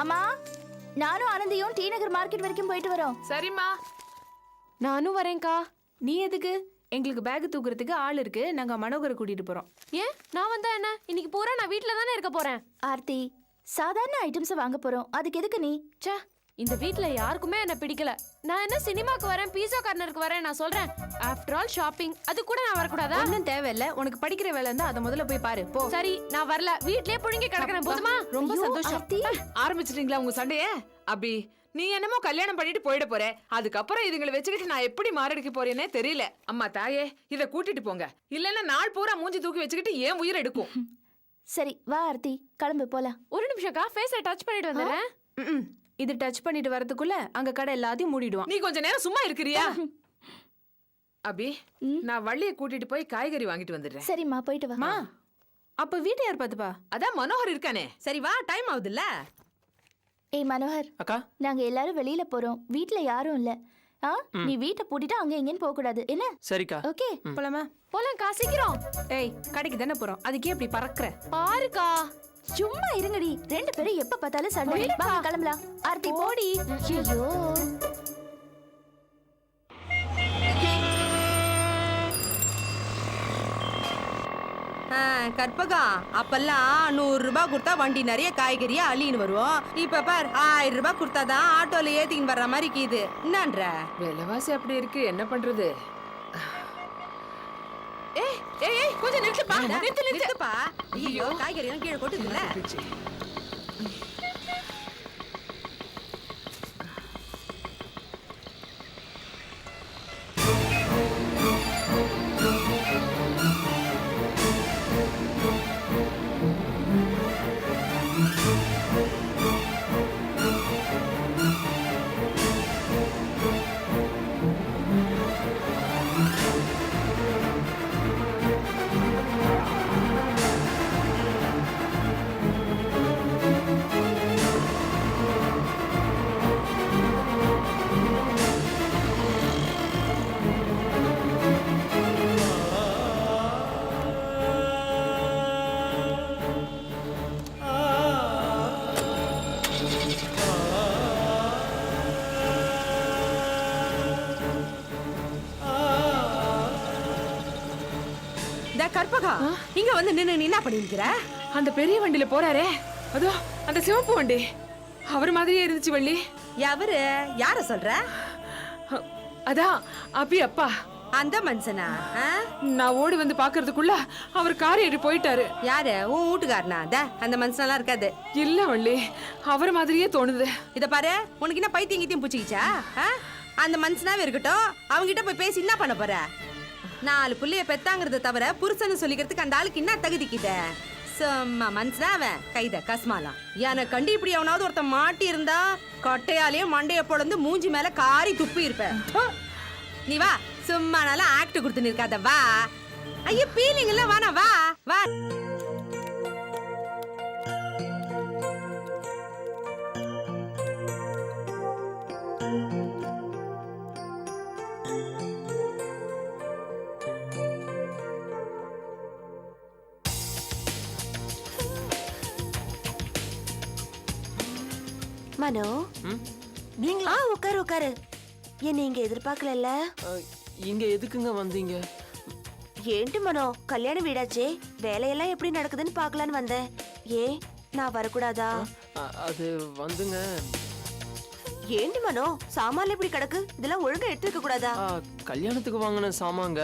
அம்மா, நானும் ஆனந்தியும் டி நகர் மார்க்கெட் வரைக்கும் போயிட்டு வரோம். சரிம்மா. நானும் வரேன்க்கா. நீ எதுக்கு? எங்களுக்கு பேக் தூக்குறதுக்கு ஆள் இருக்கு. நாங்க மனோகரை கூட்டிட்டு போறோம். ஏன் நான் வந்தா என்ன? இன்னைக்கு பூரா நான் வீட்ல தானே இருக்க போறேன். ஆர்த்தி, சாதாரண ஐட்டம்ஸ் வாங்க போறோம். அதுக்கு எதுக்கு நீ? ச்சே, இந்த வீட்ல யாருக்குமே என்ன பிடிக்கல. நான் என்ன சினிமாக்கு வரேன், பீஸா கார்னருக்கு வரேன் நான் சொல்றேன். After all shopping. அது கூட நான் வரக்கூடாதா? ஒன்னும் தேவையில்ல. உனக்கு படிக்கிற வேலை இருந்தா அதை முதல்ல போய் பாரு. போ. சரி, நான் வரல. வீட்லயே புழுங்கி கிடக்குறேன். போதுமா? ரொம்ப ஐயோ, சந்தோஷம். ஆர்த்தி. ஆரம்பிச்சிட்டீங்களா உங்க சண்டைய? அபி, நீ என்னமோ கல்யாணம் பண்ணிட்டு போயிட போற. அதுக்கப்புறம் இதுங்களை வச்சுக்கிட்டு நான் எப்படி மாரடிக்க போறேனே தெரியல. அம்மா தாயே, இத கூட்டிட்டு போங்க. இல்லன்னா நாள் பூரா மூஞ்சி தூக்கி வச்சுக்கிட்டு ஏன் உயிர் எடுக்கும். சரி வா ஆர்த்தி, கிளம்பு போலாம். ஒரு நிமிஷம்க்கா, ஃபேஸை டச் பண்ணிட்டு வந்துடுறேன். இது டச் பண்ணிட்டு வரதுக்குள்ள அங்க கடை எல்லாத்தையும் மூடிடுவான். நீ கொஞ்ச நேரம் சும்மா இருக்கிறியா? அபி, நான் வள்ளியை கூட்டிட்டு போய் காய்கறி வாங்கிட்டு வந்துடுறேன். சரிம்மா, போயிட்டு வா. மா, அப்ப வீட்டை யார் பாத்துப்பா? அதான் மனோகர் இருக்கானே. சரி வா, டைம் ஆகுதுல்ல. ஏய் மனோகர், அக்கா, நாங்க எல்லாரும் வெளியில போறோம். வீட்ல யாரும் இல்ல. நீ வீட்டை பூட்டிட்டு அங்க எங்கன்னு போக கூடாது. என்ன? சரிக்கா. ஓகே. போலாமா? போலாம்க்கா, சீக்கிரம். ஏய், கடைக்கு தானே போறோம். அதுக்கே இப்படி பறக்குற? பாருக்கா. சும்மா இருங்கடி. ரெண்டு பேரும் எப்ப பார்த்தாலும் சண்டை. வாங்க கிளம்பலாம். ஆர்த்தி போடி. ஐயோ. கற்பகம், அப்பெல்லாம் 100 ரூபாய் கொடுத்தா வண்டி நிறைய காய்கறியா அள்ளின்னு வருவோம். இப்ப பார், 1000 ரூபாய் கொடுத்தாதான் ஆட்டோல ஏத்தின்னு வர்ற மாதிரி கீது. என்னன்ற? விலைவாசி அப்படி இருக்கு, என்ன பண்றது? ஏய் ஏய் ஏய், கொஞ்சம் நிறுத்துப்பா. நிறுத்துப்பா. ஐயோ, காய்கறி எல்லாம் கீழே கொட்டுதுல்ல. கற்பகா, இங்க வந்து நின்னு நீ என்ன பண்ணிருக்கிற? அந்த பெரிய வண்டியில போறாரே, அதோ அந்த சிவப்பு வண்டி, அவர் மாதிரியே இருந்துச்சு வள்ளி. எவரு? யார சொல்ற? அதான் அபி அப்பா. அந்த மனுஷனா? நான் ஓடி வந்து பாக்குறதுக்குள்ள அவர் கார் ஏறி போயிட்டாரு. யாரு? உன் வீட்டுக்காரனா? அந்த மனுஷனெல்லாம் இருக்காது. இல்ல வள்ளி, அவர் மாதிரியே தோணுது. இத பாரு, உனக்கு என்ன பைத்தியம் கீத்தியம் பூச்சிக்கிச்சா? அந்த மனுஷனாவே இருக்கட்டும், அவங்க கிட்ட போய் பேசி என்ன பண்ண போற? 4 புள்ளைய பெத்தாங்கிறத தவிர புருஷன்னு சொல்லிக்கிறதுக்கு அந்த ஆளுக்கு என்ன தகுதிக்கிட்ட? சும்மா மனுஷனா அவன், கைத கஸ்மாலாம். எனக்கு கண்டி இப்படி அவனாவது ஒருத்தன் மாட்டி இருந்தா கொட்டையாலேயே மண்டைய பொழந்து மூஞ்சி மேல காரி துப்பி இருப்ப. நீ வா, சும்மா நல்லா ஆக்ட் கொடுத்து நிற்காத, வா. ஐயோ, பீலிங் இல்ல, வானா வா வா. மனோ, நீங்களா? உட்காரு உட்காரு. என்ன இங்க எதிர்பார்க்கல? இங்க எதுக்குங்க வந்தீங்க? ஏன்ட்டு மனோ, கல்யாண வீடாச்சே, வேலையெல்லாம் எப்படி நடக்குதுன்னு பார்க்கலான்னு வந்தேன். ஏன் நான் வரக்கூடாதா? அது வந்துங்க. ஏன்ட்டு மனோ, சாமான்ல இப்படி கிடக்கு, இதெல்லாம் ஒழுங்கா எடுத்து வைக்க கூடாதா? கல்யாணத்துக்கு வாங்கின சாமாங்க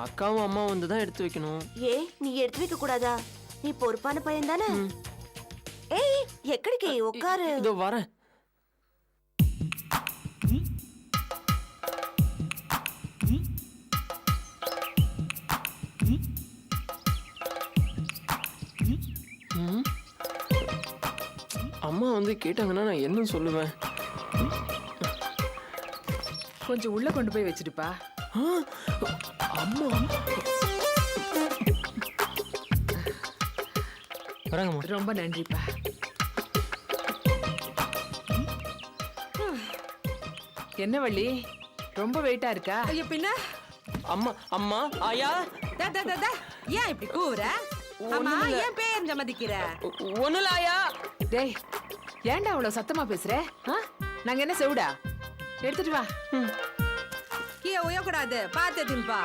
அக்காவும் அம்மா வந்து தான் எடுத்து வைக்கணும். ஏன் நீ எடுத்து வைக்க கூடாதா? நீ பொறுப்பான பையன் தானே? ஏய், எக்கடிக்கே உட்காரு. இதோ வரேன். அம்மா வந்து கேட்டாங்கன்னா நான் என்ன சொல்லுவேன்? கொஞ்சம் உள்ள கொண்டு போய் வச்சிருப்பா. அம்மா ரொம்ப நன்றிப்பா. என்ன வள்ளி, ரொம்ப வெயிட்டா இருக்கா? ஐயோ, பின்ன அம்மா அம்மா ஆயா. ஏன் இப்படி கூவுற? அம்மா, ஏன் பேர் மதிக்கிற? ஒண்ணுல ஆயா. டேய், ஏன்டா அவ்வளவு சத்தமா பேசுற ஆ? நாங்க என்ன செவிடா எடுத்துட்டு வா கீழே உயக்கூடாது, பார்த்து தின்பா.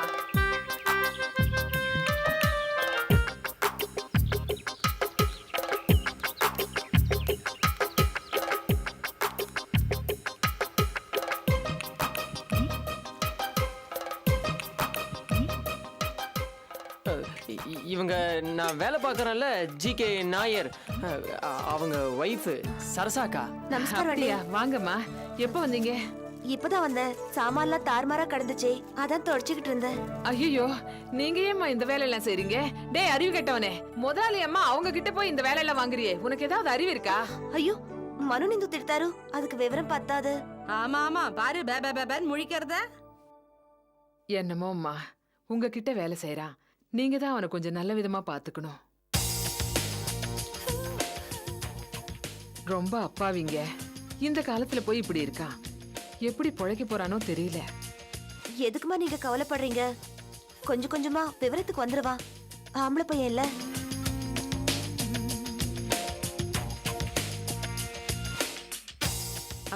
இவங்க நான் வேலை பார்க்கறேன்ல ஜிகே நாயர், அவங்க ஒய்ஃப் சரசாக்கா. நமஸ்காரம் அண்ணி. அப்படியா வாங்கம்மா எப்ப வந்தீங்க இப்பதான் வந்தேன். சாமான்லாம் தாறுமாறா கிடந்துச்சே, அதான் தொடச்சுக்கிட்டு இருந்தேன். ஐயோ நீங்க ஏம்மா இந்த வேலையெல்லாம் செய்றீங்க? டேய் அறிவு கெட்டவனே, முதலாளி அம்மா அவங்க கிட்ட போய் இந்த வேலையெல்லாம் வாங்குறியே, உனக்கு ஏதாவது அறிவு இருக்கா? ஐயோ மனு நிந்து திட்டாரு, அதுக்கு விவரம் பத்தாது. ஆமா ஆமா, பாரு பேபேன்னு முழிக்கிறத. என்னமோ அம்மா உங்ககிட்ட வேலை செய்யறான், நீங்க தான் அவனை கொஞ்சம் நல்ல விதமா பாத்துக்கணும். ரொம்ப அப்பாவிங்க, இந்த காலத்துல போய் இப்படி இருக்கான், எப்படி பொழைக்க போறானோ தெரியல. எதுக்குமா நீங்க கவலைப்படுறீங்க? கொஞ்சம் கொஞ்சமா விவரத்துக்கு வந்துருவா. ஆம்பளை பையன் இல்ல.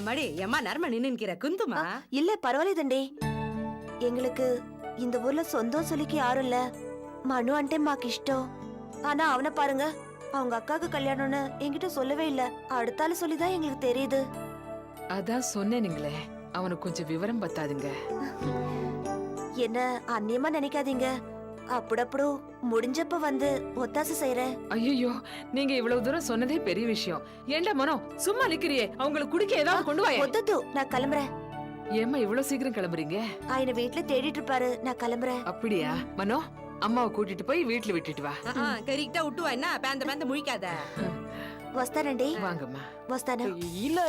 அம்மாடி எம்மா நர்ம நின்னுக்கிற குந்துமா. இல்ல பரவாயில்ல தண்டி. எங்களுக்கு இந்த ஊர்ல சொந்தம் சொல்லிக்க யாரும் இல்ல. மனு அண்டே மாக்கு இஷ்டம். ஆனா அவனை பாருங்க, அவங்க அக்காவுக்கு கல்யாணம்னு என்கிட்ட சொல்லவே இல்ல. அடுத்தால சொல்லிதான் எங்களுக்கு தெரியுது. அதான் சொன்னேனுங்களே, அவனுக்கு கொஞ்சம் விவரம் பத்தாதுங்க. என்ன அந்நியமா நினைக்காதீங்க. அப்புடப்புடு முடிஞ்சப்ப வந்து ஒத்தாசை செய்யறேன். ஐயோ நீங்க இவ்வளவு தூரம் சொன்னதே பெரிய விஷயம். ஏண்டா மனோ சும்மா நிக்கிறியே, அவங்களுக்கு குடிக்க ஏதாவது கொண்டு வாயே. ஒத்தது நான் கிளம்புறேன். ஏம்மா இவ்வளவு சீக்கிரம் கிளம்புறீங்க? ఆయన வீட்டுல தேடிட்டு இருப்பாரு, நான் கிளம்புறேன். அப்படியா மனோ, அம்மாவை கூட்டிட்டு போய் வீட்டுல விட்டுட்டு வா. கரெக்டா விட்டுவா, என்ன பேந்த முழிக்காத. వస్తానండి. வாங்கம்மா. వస్తాను. இல்ல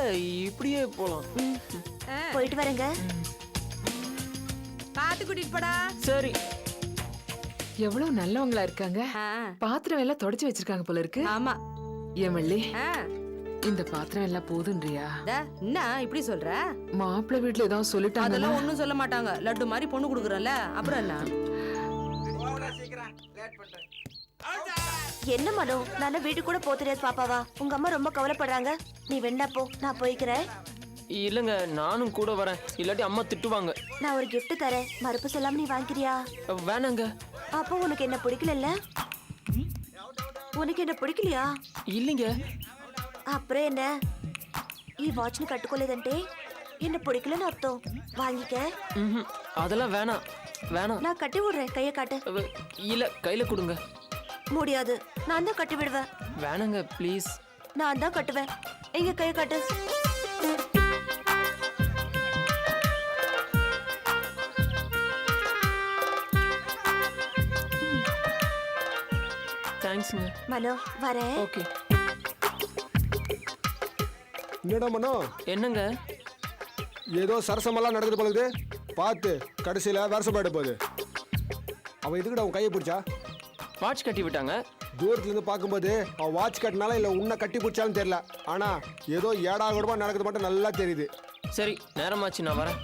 இப்படியே போலாம். போயிட்டு வரேங்க. பாத்து கூட்டிட்டு போடா. சரி. எவ்வளவு நல்லவங்களா இருக்காங்க. ஆ, பாத்திரம் எல்லாம் தொடச்சு வச்சிருக்காங்க போல இருக்கு. ஆமா. ஏன் மல்லி, ஆ, இந்த பாத்திரம் எல்லாம் போதுன்றியா? டா, என்ன இப்படி சொல்ற? மாப்பிள்ளை வீட்டுல ஏதாவது சொல்லிட்டாங்க. அதெல்லாம் ஒண்ணும் சொல்ல மாட்டாங்க. லட்டு மாதிரி பொண்ணு குடுக்குறோம்ல, அப்புறம் என்ன? என்ன மனோ, நான் வீட்டுக்கு கூட போக தெரியாது பாப்பாவா? உங்க அம்மா ரொம்ப கவலைப்படுறாங்க. நீ வேணா போ, நான் போய்க்கிறேன். இல்லங்க நானும் கூட வரேன், இல்லாட்டி அம்மா திட்டுவாங்க. நான் ஒரு gift தரேன், மறுப்பு சொல்லாம நீ வாங்கிக்கிறியா? வேணாங்க. அப்போ உனக்கு என்ன பிடிக்கல? உனக்கு என்ன பிடிக்கலையா? இல்லைங்க. அப்புறம் என்ன? ఈ వాచ్ని కట్టుకోలేదంటే என்ன பிடிக்கலன்னு அர்த்தம். வாங்கிக்க. அதெல்லாம் வேணாம் வேணாம். நான் கட்டி விடுறேன், கையை காட்டு. இல்ல கையில கொடுங்க. முடியாது, நான் தான் கட்டி விடுவேன். வேணாங்க ப்ளீஸ். நான் தான் கட்டுவேன். எங்க கையை காட்டு. தேங்க்ஸ்ங்க. மனோ வரேன். ஓகே. என்னடா மனோ, என்னங்க? ஏதோ சரசமெல்லாம் நடக்குது போலுது. பார்த்து கடைசியில் வருஷமாயிட போகுது. அவன் எதுக்குடா அவன் கையை பிடிச்சா? வாட்ச் கட்டி விட்டாங்க. தூரத்துலேருந்து பார்க்கும்போது அவன் வாட்ச் கட்டினால இல்லை உன்னை கட்டி பிடிச்சாலும் தெரியல. ஆனால் ஏதோ ஏடா கூடமா நடக்குது மட்டும் நல்லா தெரியுது. சரி நேரமாச்சு, நான் வரேன்.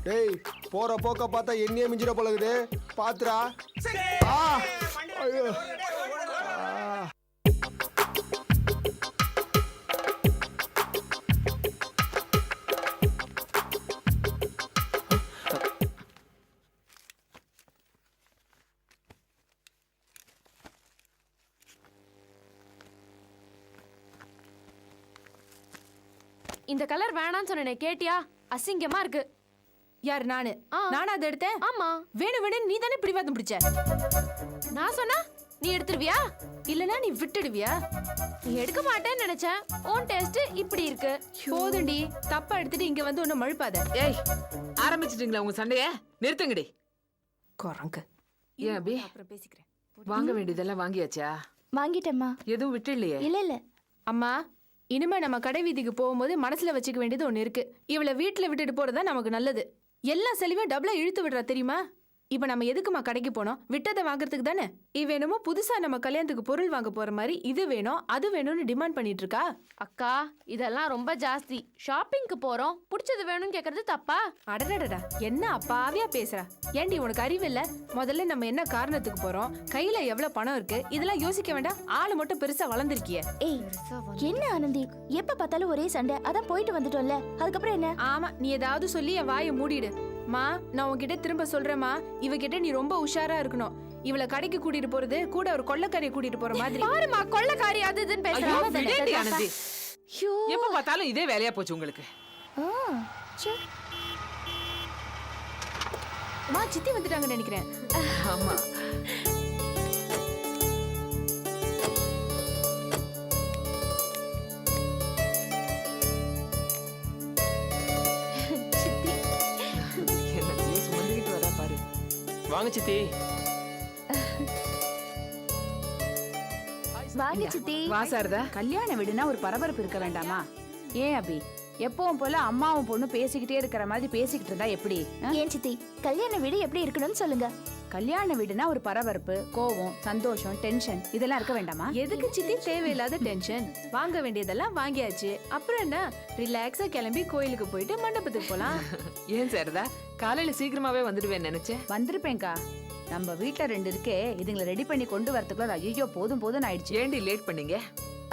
டேய் போகிற போக்க பார்த்தா என்னையே மிஞ்சிட போலுது. பார்த்துடா. ஐயோ. இந்த கலர் வேணாம்னு சொன்னேனே, கேட்டியா? அசிங்கமா இருக்கு. யார் நானு? நானா அதை எடுத்தேன்? ஆமா. வேணும் வேணும் நீ தானே பிடிவாதம் பிடிச்ச. நான் சொன்னா நீ எடுத்துருவியா? இல்லனா நீ விட்டுடுவியா? நீ எடுக்க மாட்டேன்னு நினைச்சேன். ஓன் டேஸ்ட் இப்படி இருக்கு. போதுண்டி, தப்பா எடுத்துட்டு இங்க வந்து ஒன்னும் மழுப்பாத. ஏய் ஆரம்பிச்சிட்டீங்களா உங்க சண்டைய? நிறுத்துங்கடி. குரங்கு. ஏன் அபி, அப்புறம் பேசிக்கிறேன். வாங்க வேண்டியதெல்லாம் வாங்கியாச்சா? வாங்கிட்டேம்மா. எதுவும் விட்டு இல்லையே? இல்ல இல்ல. அம்மா, இனிமே நம்ம கடை வீதிக்கு போகும்போது மனசுல வச்சுக்க வேண்டியது ஒண்ணு இருக்கு. இவளை வீட்டுல விட்டுட்டு போறதா நமக்கு நல்லது. எல்லா செலவையும் டபுளா இழுத்து விடுறா தெரியுமா? இப்ப நம்ம எதுக்குமா கடைக்கு போனோம்? விட்டதை வாங்குறதுக்கு தானே. இவ என்னமோ புதுசா நம்ம கல்யாணத்துக்கு பொருள் வாங்க போற மாதிரி இது வேணும் அது வேணும்னு டிமாண்ட் பண்ணிட்டு இருக்கா. அக்கா இதெல்லாம் ரொம்ப ஜாஸ்தி. ஷாப்பிங்க்கு போறோம், பிடிச்சது வேணும்னு கேக்குறது தப்பா? அடடடடா, என்ன அப்பாவியா பேசுற? ஏண்டி உனக்கு அறிவு இல்ல? முதல்ல நம்ம என்ன காரணத்துக்கு போறோம், கையில எவ்வளவு பணம் இருக்கு, இதெல்லாம் யோசிக்க வேண்டாம். ஆளு மட்டும் பெருசா வளர்ந்துருக்கிய. ஏய் என்ன ஆனந்தி, எப்ப பார்த்தாலும் ஒரே சண்டை. அதான் போயிட்டு வந்துட்டோம்ல, அதுக்கப்புறம் என்ன? ஆமா, நீ ஏதாவது சொல்லி என் வாயை மூடிடு. மா, நான் உன்கிட்ட திரும்ப சொல்றேன்மா, இவகிட்ட நீ ரொம்ப உஷாரா இருக்கணும். இவள கடைக்கு கூட்டிட்டு போறது கூட ஒரு கொள்ளக்காரியை கூட்டிட்டு போற மாதிரி. பாருமா கொள்ளக்காரி அது இதுன்னு ஐயோ, பேசுறாங்க. விடேண்டி ஆனந்தி. எப்ப பார்த்தாலும் இதே வேலையா போச்சு உங்களுக்கு. மா, சித்தி வந்துட்டாங்கன்னு நினைக்கிறேன். ஆமா. என்னத்தையும் சுமந்துக்கிட்டு வரா பாரு. வாங்க சித்தி. வாங்க சித்தி. வா சாரதா. கல்யாண வீடுனா ஒரு பரபரப்பு இருக்க வேண்டாமா? ஏன் அபி, எப்பவும் போல அம்மாவும் பொண்ணு பேசிக்கிட்டே இருக்கிற மாதிரி பேசிக்கிட்டு இருந்தா எப்படி? ஏன் சித்தி, கல்யாண வீடு எப்படி இருக்கணும்னு சொல்லுங்க. கல்யாண வீடுனா ஒரு பரபரப்பு, கோவம், சந்தோஷம், டென்ஷன் இதெல்லாம் இருக்க வேண்டாமா? எதுக்கு சித்தி தேவையில்லாத டென்ஷன்? வாங்க வேண்டியதெல்லாம் வாங்கியாச்சு. அப்புறம் என்ன, ரிலாக்ஸா கிளம்பி கோயிலுக்கு போயிட்டு மண்டபத்துக்கு போலாம். ஏன் சாரதா, காலையில சீக்கிரமாவே வந்துடுவேன் நினைச்சேன். வந்திருப்பேன்க்கா. நம்ம வீட்டுல 2 இருக்கே, இதுங்களை ரெடி பண்ணி கொண்டு வரதுக்குள்ள ஐயோ போதும் போதும் ஆயிடுச்சு. ஏண்டி லேட் பண்ணீங்க?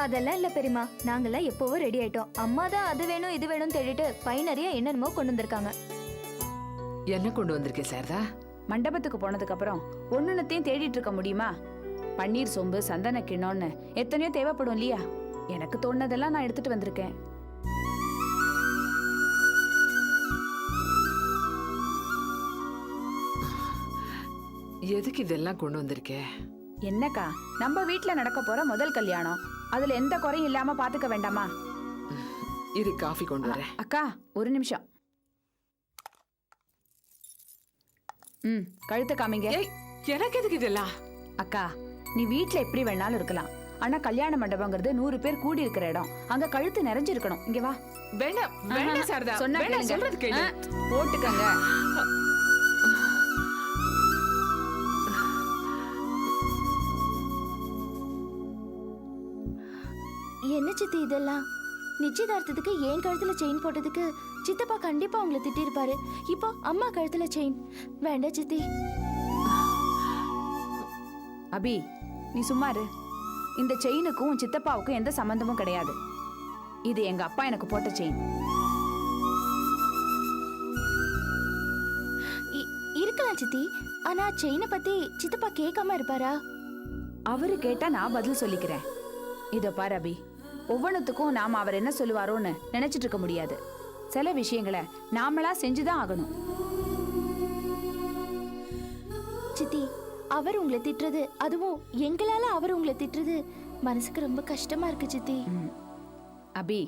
அதெல்லாம் இல்ல பெரியமா, நாங்கெல்லாம் எப்பவோ ரெடி ஆயிட்டோம். அம்மா தான் அது வேணும் இது வேணும் தேடிட்டு பை நிறைய என்னென்னமோ கொண்டு வந்திருக்காங்க. என்ன கொண்டு வந்திருக்கேன் சாரதா? மண்டபத்துக்கு போனதுக்கு அப்புறம் ஒண்ணுத்தையும் தேடிட்டு இருக்க முடியுமா? பன்னீர் சொம்பு, சந்தன கிண்ணோன்னு எத்தனையோ தேவைப்படும் இல்லையா? எனக்கு தோணுனதெல்லாம் நான் எடுத்துட்டு வந்திருக்கேன். எதுக்கு இதெல்லாம் கொண்டு வந்திருக்கே? என்னக்கா, நம்ம வீட்ல நடக்க போற முதல் கல்யாணம், அதுல எந்த குறையும் இல்லாம பாத்துக்க வேண்டாமா? இரு, காஃபி கொண்டு வரேன். அக்கா ஒரு நிமிஷம். கழுத்தை காமிங்க. ஏய், எனக்கு எதுக்கு இதெல்லாம்? அக்கா, நீ வீட்ல எப்படி வேணாலும் இருக்கலாம், ஆனா கல்யாண மண்டபங்கிறது 100 பேர் கூடி இருக்கிற இடம். அங்க கழுத்து நிறைஞ்சிருக்கணும். இங்க வா. வேண்டாம் வேண்டாம் சாரதா, சொன்னா வேண்டாம், கேளுங்க. சொல்றது கேளு. போட்டுக்கங்க. என்ன சித்தி இதெல்லாம்? நிச்சயதார்த்தத்துக்கு என் கழுத்துல செயின் போட்டதுக்கு சித்தப்பா கண்டிப்பா உங்களை திட்டிருப்பாரு. இப்போ அம்மா கழுத்துல செயின் வேண்டாம் சித்தி. அபி, நீ சும்மா இரு. இந்த செயினுக்கும் உன் சித்தப்பாவுக்கும் எந்த சம்பந்தமும் கிடையாது. இது எங்க அப்பா எனக்கு போட்ட செயின். இருக்கலாம் சித்தி, ஆனா செயினை பத்தி சித்தப்பா கேட்காம இருப்பாரா? அவரு கேட்டா நான் பதில் சொல்லிக்கிறேன். இதோ பாரு அபி, ஒவ்வொன்றுத்துக்கும் நாம அவர் என்ன சொல்லுவாரோன்னு நினைச்சிட்டு இருக்க முடியாது. சில விஷயங்களை நாமளா செஞ்சுதான் ஆகணும். சித்தி, அவர் உங்களை திட்டுறது, அதுவும் எங்களால அவர் உங்களை திட்டுறது மனசுக்கு ரொம்ப கஷ்டமா இருக்கு சித்தி. அபி,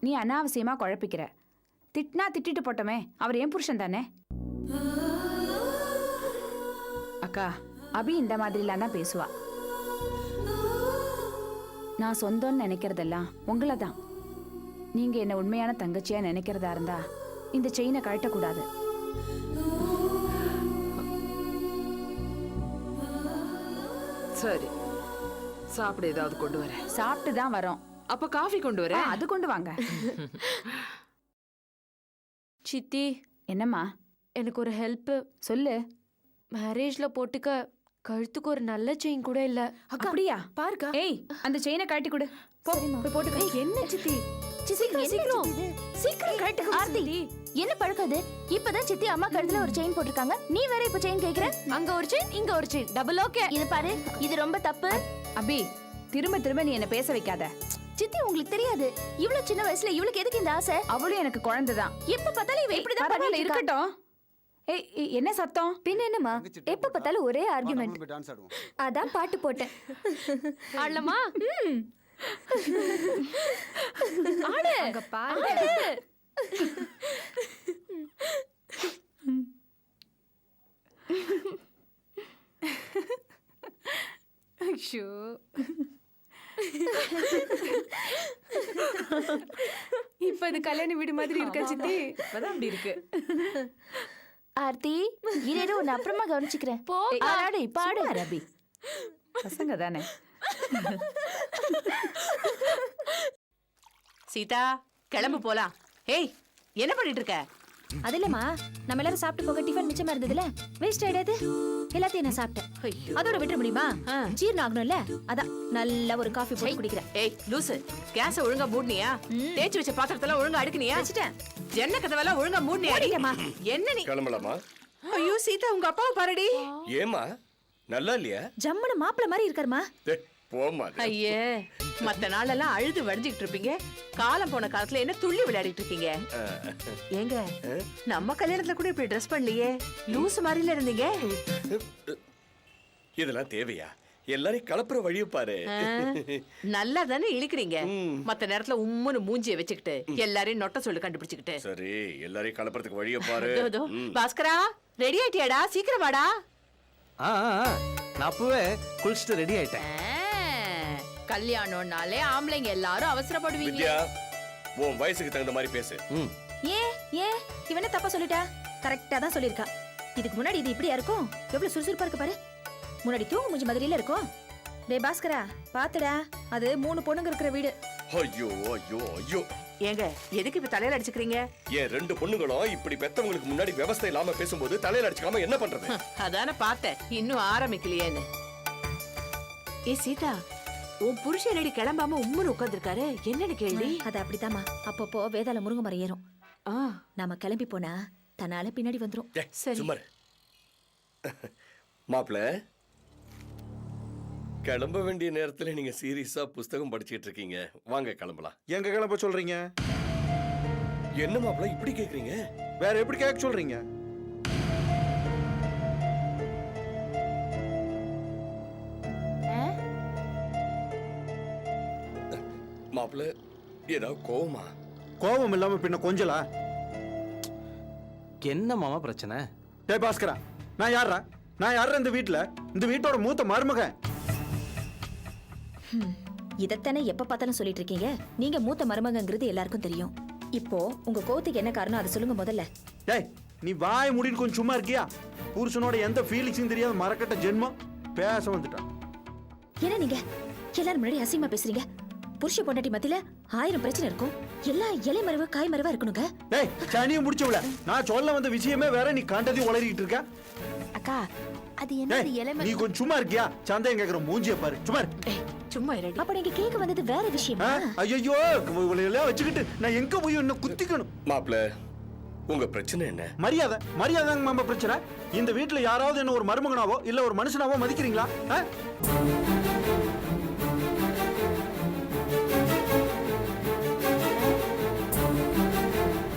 நீ அனாவசியமா குழப்பிக்கிற. திட்டினா திட்டிட்டு போட்டோமே, அவர் என் புருஷன் தானே. அக்கா, அபி இந்த மாதிரிலாம் தான் பேசுவா. நான் சொந்தம்னு நினைக்கிறதெல்லாம் உங்களை தான். நீங்க என்ன உண்மையான தங்கச்சியா நினைக்கிறதா இருந்தா இந்த செயினை கழட்டக்கூடாது. சரி, சாப்பிட ஏதாவது கொண்டு வரேன். சாப்பிட்டு தான் வரோம். அப்ப காஃபி கொண்டு வரேன். அது கொண்டு வாங்க. சித்தி, என்னம்மா? எனக்கு ஒரு ஹெல்ப். சொல்லு. மேரேஜ்ல போட்டுக்க கழுத்துக்கு ஒரு நல்ல செயின் கூட இல்ல. அப்படியா? பாருக்கா. ஏய், அந்த செயினை கழட்டி கொடு. போ, போய் போட்டுக்க. என்ன சித்தி? சீக்கிரம் சீக்கிரம் சீக்கிரம் கழட்டுங்க ஆர்த்தி. என்ன பழக்காது? இப்பதான் சித்தி அம்மா கழுத்துல ஒரு செயின் போட்டிருக்காங்க, நீ வேற இப்ப செயின் கேக்குற? அங்க ஒரு செயின், இங்க ஒரு செயின், டபுள் ஓகே. இது பாரு, இது ரொம்ப தப்பு. அபி, திரும்ப திரும்ப நீ என்ன பேச வைக்காத. சித்தி, உங்களுக்கு தெரியாது, இவ்வளவு சின்ன வயசுல இவளுக்கு எதுக்கு இந்த ஆசை? அவளும் எனக்கு குழந்தைதான். எப்ப பார்த்தாலும் இவ இப்படிதான் பரவாயில்ல, பண்ணிட்டு இருக்கா. இருக்கட்டும். ஏய், என்ன சத்தம்? பின்ன என்னமா, எப்ப பார்த்தாலும் ஒரே ஆர்குமெண்ட். டான்ஸ் ஆடுவோம். அதான் பாட்டு போட்டேன். ஆடலாமா? ஆடு. அங்க பாரு. ஐயோ. இப்ப இது கல்யாண வீடு மாதிரி இருக்கா சித்தி? இப்பதான் அப்படி இருக்கு. ஆர்த்தி இரு உன்னை அப்புறமா கவனிச்சுக்கிறேன் போ ஆடு இப்ப ஆடு சும்மா ரபி பசங்க தானே. சீதா கிளம்பு போலாம். ஏய் என்ன பண்ணிட்டு இருக்க? அது இல்லம்மா, நம்ம எல்லாரும் சாப்பிட்டு போக டிஃபன் மிச்சமா இருந்ததுல, வேஸ்ட் ஆயிடாது. எல்லாத்தையும் நான் சாப்பிட்டேன். ஐயோ. அதோட விட்டுற முடியுமா? ஆ. ஜீரணம் ஆகணும்ல, அதான் நல்ல ஒரு காஃபி போட்டு குடிக்கிறேன். ஏய் லூசு, கேஸ ஒழுங்கா மூடுனியா? தேய்ச்சி வச்ச பாத்திரத்தெல்லாம் ஒழுங்கா அடுக்குனியா? வச்சுட்டேன். ஜன்ன கதவெல்லாம் ஒழுங்கா மூடுனியா? மூடிட்டேம்மா. என்ன நீ? கிளம்பலாமா? ஐயோ சீதா, உங்க அப்பாவை பாருடி. ஏமா நல்லா இல்லையா? ஜம்முன்னு மாப்பிள்ள மாதிரி இருக்காருமா. டே, போம்மா. ஐயே, மத்த நாளெல்லாம் அழுது வடிஞ்சுக்கிட்டு இருப்பீங்க, காலம் போன காலத்துல என்ன துள்ளி விளையாடிட்டு இருக்கீங்க? ஏங்க, நம்ம கல்யாணத்துல கூட இப்படி ட்ரெஸ் பண்ணலையே, லூசு மாதிரில இருந்தீங்க. இதெல்லாம் தேவையா? எல்லாரையும் கலப்புற வழிய பாரு. நல்லா தானே இழுக்கிறீங்க. மத்த நேரத்துல உம்முன்னு மூஞ்சிய வச்சுக்கிட்டு எல்லாரையும் நொட்ட சொல்லு கண்டுபிடிச்சுக்கிட்டு. சரி, எல்லாரையும் கலப்புறதுக்கு வழிய பாரு. இதோ, இதோ. பாஸ்கரா, ரெடி ஆயிட்டியாடா? சீக்கிரம் வாடா. நான் அப்பவே குளிச்சுட்டு ரெடி ஆயிட்டேன். கல்யாணம்னாலே ஆம்பளைங்க எல்லாரும் அவசரப்படுவீங்க. வித்யா, உன் வயசுக்கு தகுந்த மாதிரி பேசு. ஏன் இவனே தப்பா சொல்லிட்டா? கரெக்டா தான் சொல்லிருக்கா. இதுக்கு முன்னாடி இது இப்படியா இருக்கும்? எவ்வளவு சுறுசுறுப்பா இருக்கு பாரு. முன்னாடி தூங்கு மூஞ்சி மாதிரில இருக்கும். டேய் பாஸ்கரா, பாத்துடா, அது 3 பொண்ணுங்க இருக்கிற வீடு. ஐயோ ஐயோ ஐயோ. ஏங்க, எதுக்கு இப்ப தலையில அடிச்சுக்கிறீங்க? ஏன் 2 பொண்ணுங்களும் இப்படி பெத்தவங்களுக்கு முன்னாடி விவசாயம் இல்லாம பேசும்போது தலையில அடிச்சுக்காம என்ன பண்றது? அதான பார்த்தேன், இன்னும் ஆரம்பிக்கலையேன்னு. ஏ சீதா, உன் புருஷன் என்னடி கிளம்பாம உம்முன்னு உட்கார்ந்திருக்காரு, என்னன்னு கேள்வி? அது அப்படித்தாம்மா, அப்பப்போ வேதாள முருங்கை மரம் ஏறும். ஆ, நாம கிளம்பி போனா தன்னால பின்னாடி வந்துரும். ஏய், சரி. சும்மா இரு. மாப்ள, கிளம்ப வேண்டிய நேரத்துல நீங்க சீரியஸா புஸ்தகம் படிச்சிட்டு இருக்கீங்க. வாங்க கிளம்பலாம். எங்க கிளம்ப சொல்றீங்க? என்ன மாப்ள இப்படி கேக்குறீங்க? வேற எப்படி கேட்க சொல்றீங்க? மாப்ள, ஏதாவது கோவமா? கோபம் இல்லாம பின்ன கொஞ்சலா? என்ன மாமா பிரச்சனை? டேய் பாஸ்கரா, நான் யாரா இந்த வீட்டுல? இந்த வீட்டோட மூத்த மருமகன். இதத்தானே எப்ப பார்த்தாலும் சொல்லிட்டு இருக்கீங்க. நீங்க மூத்த மருமகங்கிறது எல்லாருக்கும் தெரியும். இப்போ உங்க கோவத்துக்கு என்ன காரணம் அதை சொல்லுங்க முதல்ல. டேய், நீ வாய் மூடிட்டு கொஞ்சம் சும்மா இருக்கியா? புருஷனோட எந்த ஃபீலிங்ஸும் தெரியாத மரக்கட்ட ஜென்மம் பேச வந்துட்டான். என்ன நீங்க எல்லாரும் முன்னாடி அசிங்கமா பேசுறீங்க? புருஷ பொண்டாட்டி மத்தியில 1000 பிரச்சனை இருக்கும். எல்லாம் இலை மரவா காய் மரவா இருக்கணுங்க. டேய், சனியை முடிச்சவள, நான் சொல்ல வந்த விஷயமே வேற, நீ கண்டதையும் உளறிக்கிட்டு இருக்க. அக்கா, அது என்ன டேய், இலை நீ கொஞ்சம் சும்மா இருக்கியா? சந்தேகம் கேக்குற மூஞ்சிய பாரு, சும்மா இரு. ஏய், சும்மா இருடி. அப்ப நீங்க கேட்க வந்தது வேற விஷயமா? ஐயோ, இவளையெல்லாம் வச்சுக்கிட்டு நான் எங்க போய் என்ன குத்திக்கணும்? மாப்ள, உங்க பிரச்சனை என்ன? மரியாதைங்க மாமா பிரச்சனை. இந்த வீட்டுல யாராவது என்ன ஒரு மருமகனாவோ இல்ல ஒரு மனுஷனாவோ மதிக்கிறீங்களா?